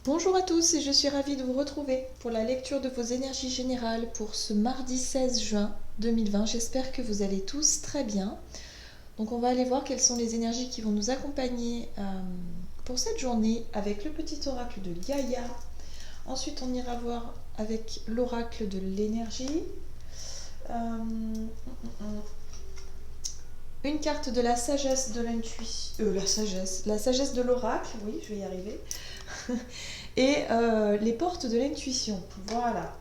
Bonjour à tous et je suis ravie de vous retrouver pour la lecture de vos énergies générales pour ce mardi 16 juin 2020. J'espère que vous allez tous très bien. Donc on va aller voir quelles sont les énergies qui vont nous accompagner pour cette journée avec le petit oracle de Gaïa. Ensuite on ira voir avec l'oracle de l'énergie. Une carte de la sagesse de l'intuition. La sagesse de l'oracle, oui, je vais y arriver. Et les portes de l'intuition, voilà.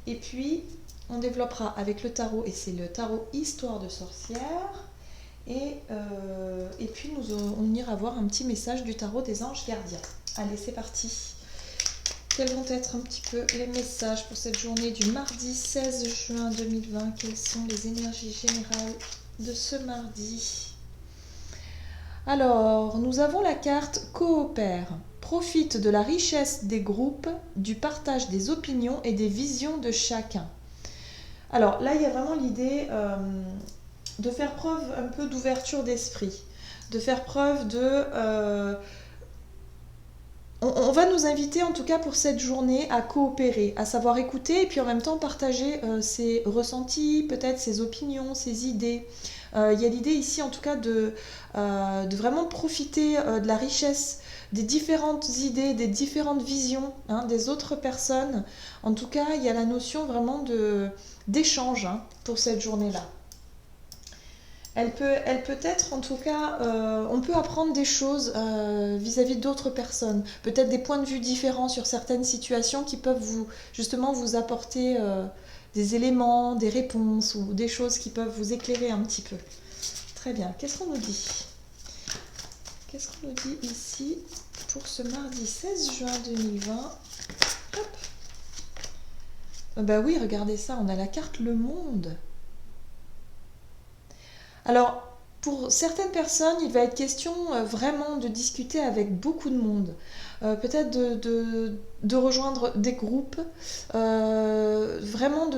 Et puis, on développera avec le tarot, et c'est le tarot Histoire de sorcière. Et puis, on ira voir un petit message du tarot des anges gardiens. Allez, c'est parti. Quels vont être un petit peu les messages pour cette journée du mardi 16 juin 2020? Quelles sont les énergies générales de ce mardi? Alors, nous avons la carte Coopère. Profite de la richesse des groupes, du partage des opinions et des visions de chacun. Alors là, il y a vraiment l'idée de faire preuve un peu d'ouverture d'esprit, de faire preuve de... on va nous inviter en tout cas pour cette journée à coopérer, à savoir écouter et puis en même temps partager ses ressentis, peut-être ses opinions, ses idées. Il y a l'idée ici en tout cas de vraiment profiter de la richesse des différentes idées, des différentes visions des autres personnes. En tout cas, il y a la notion vraiment d'échange pour cette journée-là. Elle peut être, en tout cas, on peut apprendre des choses vis-à-vis d'autres personnes. Peut-être des points de vue différents sur certaines situations qui peuvent justement vous apporter des éléments, des réponses ou des choses qui peuvent vous éclairer un petit peu. Très bien. Qu'est-ce qu'on nous dit? Qu'est-ce qu'on nous dit ici pour ce mardi 16 juin 2020? Hop. Bah oui, regardez ça, on a la carte Le Monde. Alors, pour certaines personnes, il va être question vraiment de discuter avec beaucoup de monde. Peut-être de rejoindre des groupes. Vraiment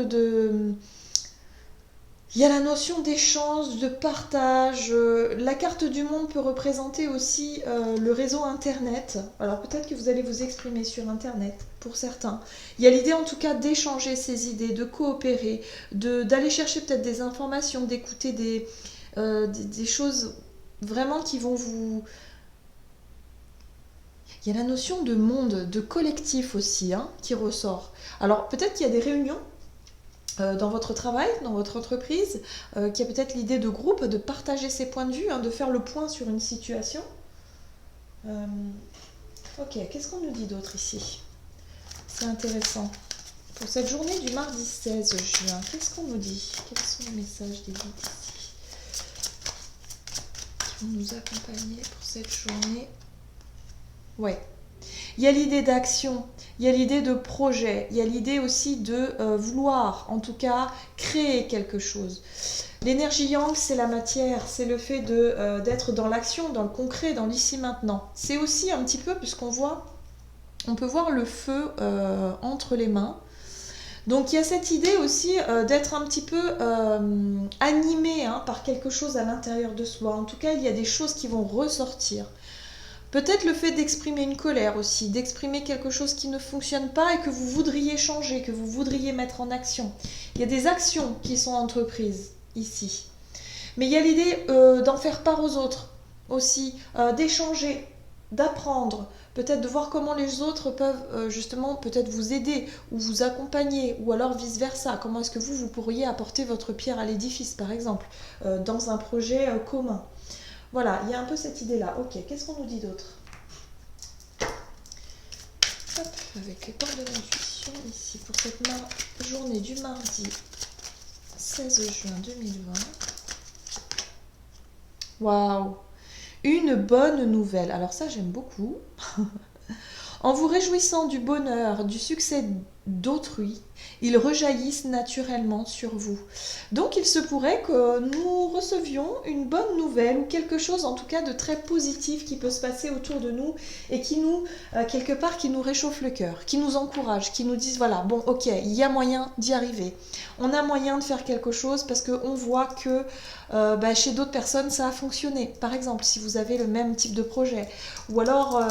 Il y a la notion d'échange, de partage. La carte du monde peut représenter aussi le réseau Internet. Alors peut-être que vous allez vous exprimer sur Internet pour certains. Il y a l'idée en tout cas d'échanger ses idées, de coopérer, d'aller chercher peut-être des informations, d'écouter des choses vraiment qui vont vous... Il y a la notion de monde, de collectif aussi qui ressort. Alors peut-être qu'il y a des réunions dans votre travail, dans votre entreprise, qui a peut-être l'idée de groupe, de partager ses points de vue, de faire le point sur une situation. Ok, qu'est-ce qu'on nous dit d'autre ici? C'est intéressant. Pour cette journée du mardi 16 juin, qu'est-ce qu'on nous dit? Quels sont les messages des guides ici qui vont nous accompagner pour cette journée? Ouais. Il y a l'idée d'action, il y a l'idée de projet, il y a l'idée aussi de vouloir, en tout cas, créer quelque chose. L'énergie yang, c'est la matière, c'est le fait d'être dans l'action, dans le concret, dans l'ici-maintenant. C'est aussi un petit peu, on peut voir le feu entre les mains. Donc il y a cette idée aussi d'être un petit peu animé par quelque chose à l'intérieur de soi. En tout cas, il y a des choses qui vont ressortir. Peut-être le fait d'exprimer une colère aussi, d'exprimer quelque chose qui ne fonctionne pas et que vous voudriez changer, que vous voudriez mettre en action. Il y a des actions qui sont entreprises ici. Mais il y a l'idée d'en faire part aux autres aussi, d'échanger, d'apprendre, peut-être de voir comment les autres peuvent justement peut-être vous aider ou vous accompagner ou alors vice-versa. Comment est-ce que vous pourriez apporter votre pierre à l'édifice par exemple dans un projet commun. Voilà, il y a un peu cette idée-là. Ok, qu'est-ce qu'on nous dit d'autre? Hop, avec les portes de l'intuition ici pour cette journée du mardi 16 juin 2020. Waouh! Une bonne nouvelle. Alors ça, j'aime beaucoup. En vous réjouissant du bonheur, du succès d'autrui, ils rejaillissent naturellement sur vous. Donc il se pourrait que nous recevions une bonne nouvelle ou quelque chose en tout cas de très positif qui peut se passer autour de nous et qui nous, quelque part, qui nous réchauffe le cœur, qui nous encourage, qui nous dise voilà, bon ok, il y a moyen d'y arriver. On a moyen de faire quelque chose parce qu'on voit que chez d'autres personnes ça a fonctionné. Par exemple, si vous avez le même type de projet. Ou alors,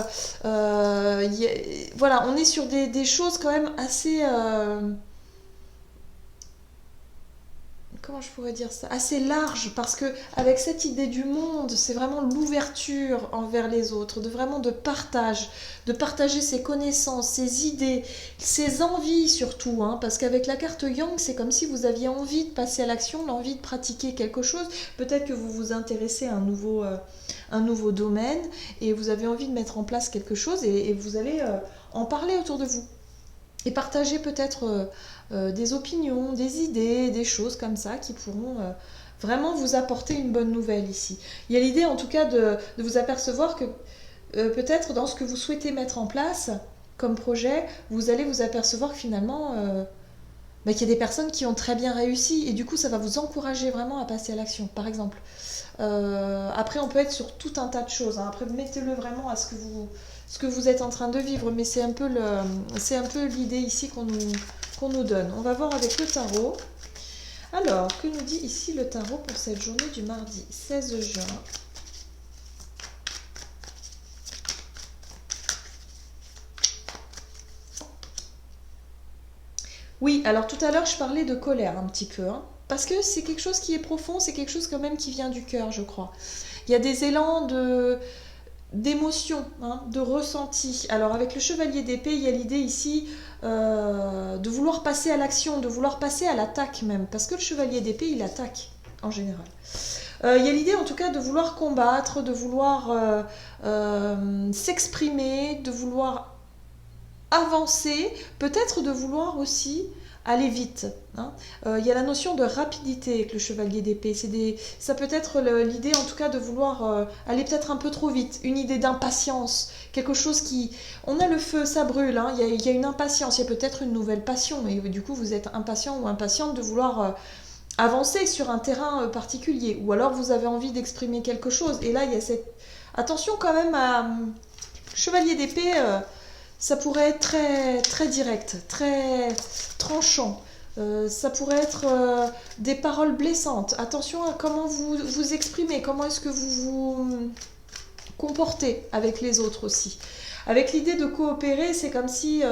voilà, on est sur des choses quand même assez... comment je pourrais dire ça, assez large, parce que avec cette idée du monde, c'est vraiment l'ouverture envers les autres, de partager ses connaissances, ses idées, ses envies surtout, hein, parce qu'avec la carte Yang, c'est comme si vous aviez envie de passer à l'action, l'envie de pratiquer quelque chose. Peut-être que vous vous intéressez à un nouveau domaine et vous avez envie de mettre en place quelque chose et vous allez en parler autour de vous. Et partager peut-être des opinions, des idées, des choses comme ça qui pourront vraiment vous apporter une bonne nouvelle ici. Il y a l'idée en tout cas de vous apercevoir que peut-être dans ce que vous souhaitez mettre en place comme projet, vous allez vous apercevoir que finalement qu'il y a des personnes qui ont très bien réussi et du coup ça va vous encourager vraiment à passer à l'action, par exemple. Après on peut être sur tout un tas de choses, hein. Après mettez-le vraiment à ce que vous êtes en train de vivre, mais c'est un peu l'idée ici qu'on nous donne. On va voir avec le tarot. Alors, que nous dit ici le tarot pour cette journée du mardi 16 juin? Oui, alors tout à l'heure je parlais de colère un petit peu, hein, parce que c'est quelque chose qui est profond, c'est quelque chose quand même qui vient du cœur, je crois. Il y a des élans d'émotion, hein, de ressenti. Alors avec le chevalier d'épée, il y a l'idée ici de vouloir passer à l'action, de vouloir passer à l'attaque même, parce que le chevalier d'épée, il attaque en général. Il y a l'idée en tout cas de vouloir combattre, de vouloir s'exprimer, de vouloir avancer, peut-être de vouloir aussi aller vite, hein. Il y a la notion de rapidité avec le chevalier d'épée. Ça peut être l'idée en tout cas de vouloir aller peut-être un peu trop vite, une idée d'impatience, quelque chose qui... On a le feu, ça brûle, hein. Il y a une impatience, il y a peut-être une nouvelle passion et du coup vous êtes impatient ou impatiente de vouloir avancer sur un terrain particulier, ou alors vous avez envie d'exprimer quelque chose et là il y a cette... Attention quand même à... Chevalier d'épée... ça pourrait être très, très direct, très tranchant. Ça pourrait être des paroles blessantes. Attention à comment vous vous exprimez, comment est-ce que vous vous comportez avec les autres aussi. Avec l'idée de coopérer, c'est comme si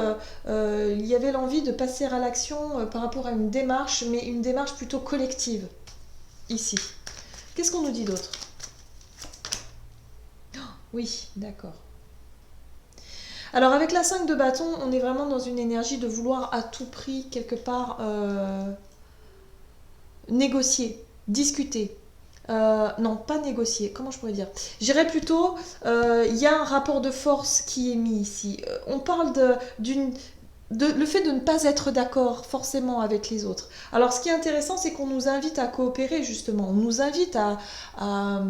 il y avait l'envie de passer à l'action par rapport à une démarche, mais une démarche plutôt collective, ici. Qu'est-ce qu'on nous dit d'autre? Oui, d'accord. Alors avec la 5 de bâton, on est vraiment dans une énergie de vouloir à tout prix, quelque part, négocier, discuter. Non, pas négocier, comment je pourrais dire? J'irais plutôt, il y a un rapport de force qui est mis ici. On parle le fait de ne pas être d'accord forcément avec les autres. Alors ce qui est intéressant, c'est qu'on nous invite à coopérer justement, on nous invite à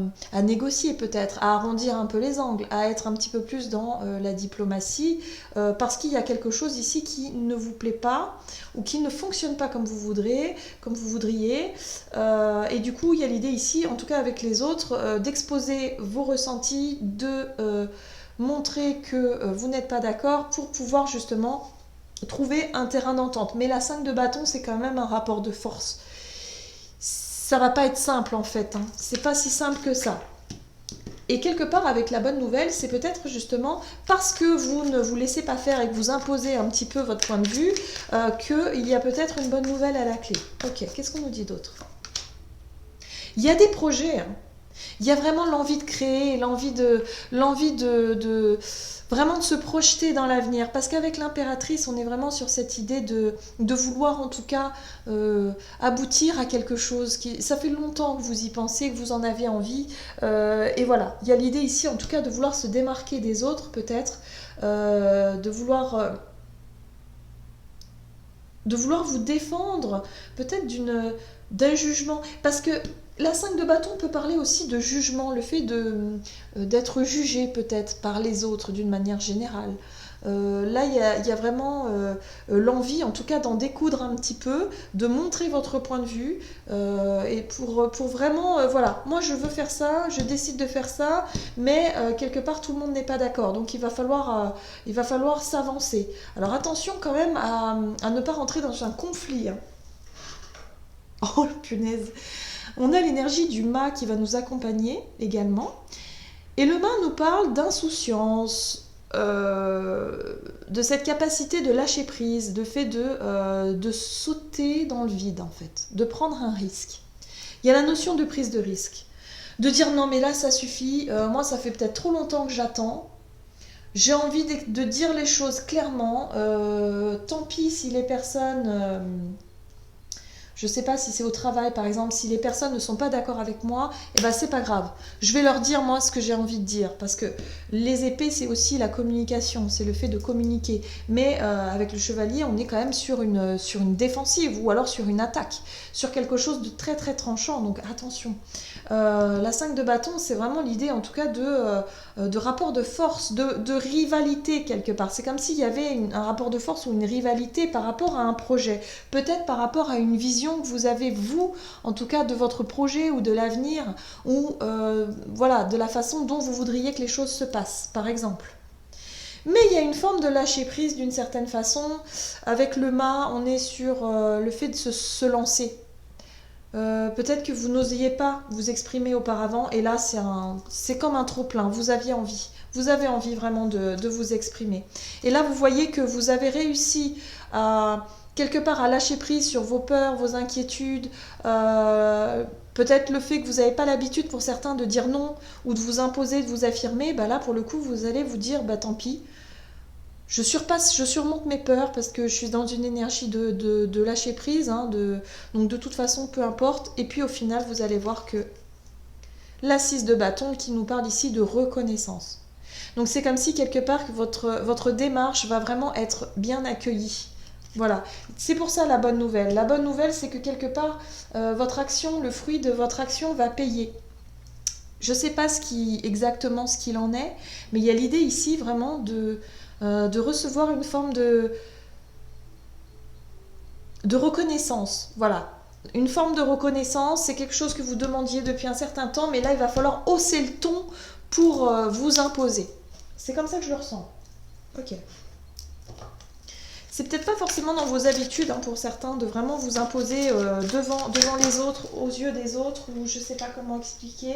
négocier peut-être, à arrondir un peu les angles, à être un petit peu plus dans la diplomatie, parce qu'il y a quelque chose ici qui ne vous plaît pas, ou qui ne fonctionne pas comme vous voudriez, et du coup il y a l'idée ici, en tout cas avec les autres, d'exposer vos ressentis, de montrer que vous n'êtes pas d'accord pour pouvoir justement trouver un terrain d'entente. Mais la 5 de bâton, c'est quand même un rapport de force. Ça va pas être simple en fait, hein. C'est pas si simple que ça. Et quelque part, avec la bonne nouvelle, c'est peut-être justement parce que vous ne vous laissez pas faire et que vous imposez un petit peu votre point de vue, qu'il y a peut-être une bonne nouvelle à la clé. Ok, qu'est-ce qu'on nous dit d'autre? Il y a des projets, hein. Il y a vraiment l'envie de créer, l'envie de vraiment de se projeter dans l'avenir. Parce qu'avec l'impératrice, on est vraiment sur cette idée de vouloir en tout cas aboutir à quelque chose. Ça fait longtemps que vous y pensez, que vous en avez envie. Et voilà, il y a l'idée ici en tout cas de vouloir se démarquer des autres peut-être, de vouloir vous défendre peut-être d'un jugement. Parce que La 5 de bâton peut parler aussi de jugement, le fait d'être jugé peut-être par les autres d'une manière générale. Là, il y a vraiment l'envie, en tout cas, d'en découdre un petit peu, de montrer votre point de vue, et pour vraiment, voilà, moi je veux faire ça, je décide de faire ça, mais quelque part tout le monde n'est pas d'accord, donc il va falloir s'avancer. Alors attention quand même à ne pas rentrer dans un conflit, hein. Oh punaise! On a l'énergie du mât qui va nous accompagner également. Et le mât nous parle d'insouciance, de cette capacité de lâcher prise, de fait de sauter dans le vide en fait, de prendre un risque. Il y a la notion de prise de risque, de dire non mais là ça suffit, moi ça fait peut-être trop longtemps que j'attends, j'ai envie de dire les choses clairement, tant pis si les personnes... je ne sais pas si c'est au travail, par exemple, si les personnes ne sont pas d'accord avec moi, eh ben c'est pas grave. Je vais leur dire moi ce que j'ai envie de dire, parce que les épées c'est aussi la communication, c'est le fait de communiquer. Mais avec le chevalier, on est quand même sur une défensive ou alors sur une attaque, sur quelque chose de très très tranchant. Donc attention. La 5 de bâton, c'est vraiment l'idée en tout cas de rapport de force, de rivalité quelque part. C'est comme s'il y avait un rapport de force ou une rivalité par rapport à un projet, peut-être par rapport à une vision que vous avez, vous, en tout cas de votre projet ou de l'avenir, ou voilà, de la façon dont vous voudriez que les choses se passent, par exemple. Mais il y a une forme de lâcher prise d'une certaine façon. Avec le mât, on est sur le fait de se lancer. Peut-être que vous n'osiez pas vous exprimer auparavant et là c'est comme un trop-plein, vous aviez envie. Vous avez envie vraiment de vous exprimer. Et là vous voyez que vous avez réussi à quelque part à lâcher prise sur vos peurs, vos inquiétudes, peut-être le fait que vous n'avez pas l'habitude pour certains de dire non ou de vous imposer, de vous affirmer, bah là pour le coup vous allez vous dire bah tant pis. Je surmonte mes peurs parce que je suis dans une énergie de lâcher prise, hein, donc de toute façon, peu importe. Et puis au final, vous allez voir que la 6 de bâton qui nous parle ici de reconnaissance. Donc c'est comme si quelque part votre démarche va vraiment être bien accueillie. Voilà, c'est pour ça la bonne nouvelle. La bonne nouvelle, c'est que quelque part, votre action, le fruit de votre action va payer. Je ne sais pas exactement ce qu'il en est, mais il y a l'idée ici vraiment de recevoir une forme de reconnaissance. Voilà. Une forme de reconnaissance, c'est quelque chose que vous demandiez depuis un certain temps, mais là, il va falloir hausser le ton pour vous imposer. C'est comme ça que je le ressens. Ok. C'est peut-être pas forcément dans vos habitudes, hein, pour certains, de vraiment vous imposer devant les autres, aux yeux des autres, ou je sais pas comment expliquer,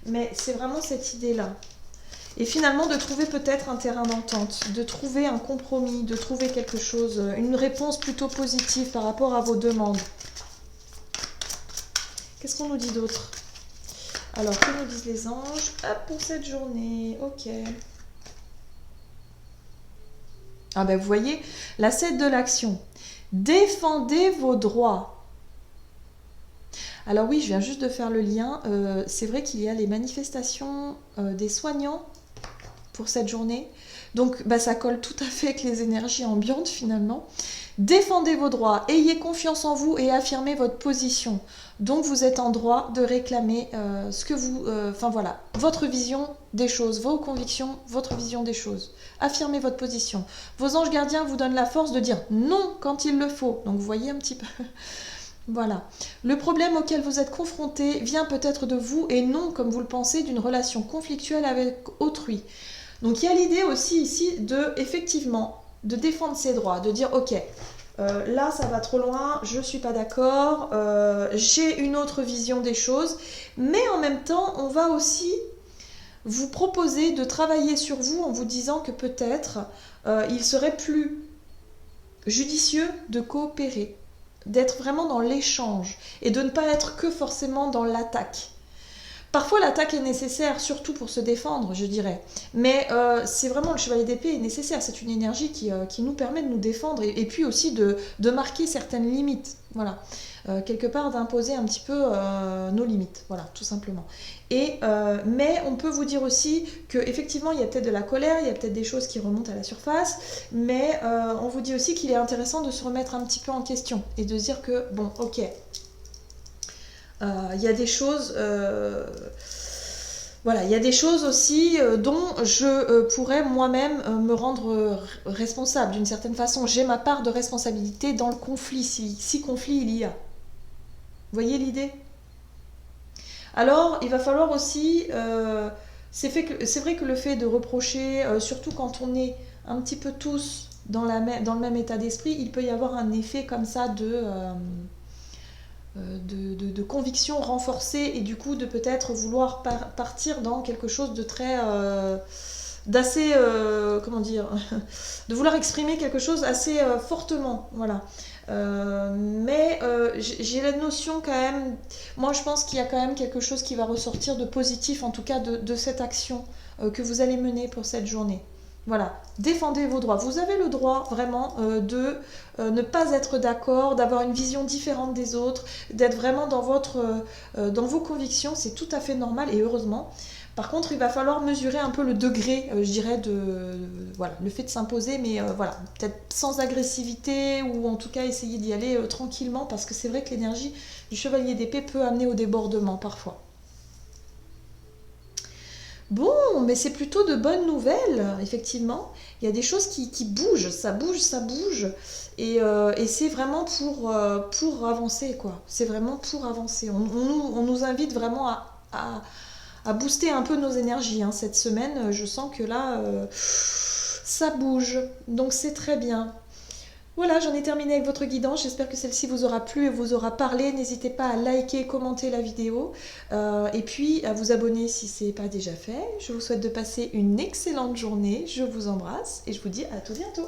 mais c'est vraiment cette idée-là. Et finalement, de trouver peut-être un terrain d'entente, de trouver un compromis, de trouver quelque chose, une réponse plutôt positive par rapport à vos demandes. Qu'est-ce qu'on nous dit d'autre? Alors, que nous disent les anges? Hop, pour cette journée, ok. Ah ben, vous voyez, la 7 de l'action. Défendez vos droits. Alors oui, je viens juste de faire le lien. C'est vrai qu'il y a les manifestations des soignants pour cette journée. Donc bah, ça colle tout à fait avec les énergies ambiantes finalement. Défendez vos droits, ayez confiance en vous et affirmez votre position. Donc vous êtes en droit de réclamer ce que vous... Enfin voilà, votre vision des choses, vos convictions, votre vision des choses. Affirmez votre position. Vos anges gardiens vous donnent la force de dire non quand il le faut. Donc vous voyez un petit peu... Voilà. Le problème auquel vous êtes confronté vient peut-être de vous et non, comme vous le pensez, d'une relation conflictuelle avec autrui. Donc il y a l'idée aussi ici effectivement, de défendre ses droits, de dire ok, là ça va trop loin, je ne suis pas d'accord, j'ai une autre vision des choses, mais en même temps on va aussi vous proposer de travailler sur vous en vous disant que peut-être il serait plus judicieux de coopérer, d'être vraiment dans l'échange et de ne pas être que forcément dans l'attaque. Parfois l'attaque est nécessaire, surtout pour se défendre, je dirais. Mais c'est vraiment le chevalier d'épée est nécessaire, c'est une énergie qui nous permet de nous défendre et puis aussi de marquer certaines limites. Voilà. Quelque part d'imposer un petit peu nos limites, voilà, tout simplement. Mais on peut vous dire aussi qu'effectivement il y a peut-être de la colère, il y a peut-être des choses qui remontent à la surface, mais on vous dit aussi qu'il est intéressant de se remettre un petit peu en question et de dire que, bon, ok, Il y a des choses... voilà, il y a des choses aussi dont je pourrais moi-même me rendre responsable d'une certaine façon. J'ai ma part de responsabilité dans le conflit, si conflit il y a. Vous voyez l'idée? Alors, il va falloir aussi... c'est vrai que le fait de reprocher, surtout quand on est un petit peu tous dans le même état d'esprit, il peut y avoir un effet comme ça de conviction renforcée et du coup de peut-être vouloir partir dans quelque chose de très d'assez comment dire de vouloir exprimer quelque chose assez fortement, voilà. Mais j'ai la notion quand même, moi je pense qu'il y a quand même quelque chose qui va ressortir de positif en tout cas de cette action que vous allez mener pour cette journée. Voilà, défendez vos droits. Vous avez le droit vraiment de ne pas être d'accord, d'avoir une vision différente des autres, d'être vraiment dans vos convictions. C'est tout à fait normal et heureusement. Par contre, il va falloir mesurer un peu le degré, je dirais, voilà, le fait de s'imposer, mais voilà, peut-être sans agressivité ou en tout cas essayer d'y aller tranquillement parce que c'est vrai que l'énergie du chevalier d'épée peut amener au débordement parfois. Bon, mais c'est plutôt de bonnes nouvelles, effectivement. Il y a des choses qui bougent, ça bouge, ça bouge. Et c'est vraiment pour avancer, quoi. C'est vraiment pour avancer. On nous invite vraiment à booster un peu nos énergies, hein. Cette semaine, je sens que là, ça bouge. Donc c'est très bien. Voilà, j'en ai terminé avec votre guidance. J'espère que celle-ci vous aura plu et vous aura parlé. N'hésitez pas à liker, commenter la vidéo et puis à vous abonner si ce n'est pas déjà fait. Je vous souhaite de passer une excellente journée. Je vous embrasse et je vous dis à tout bientôt.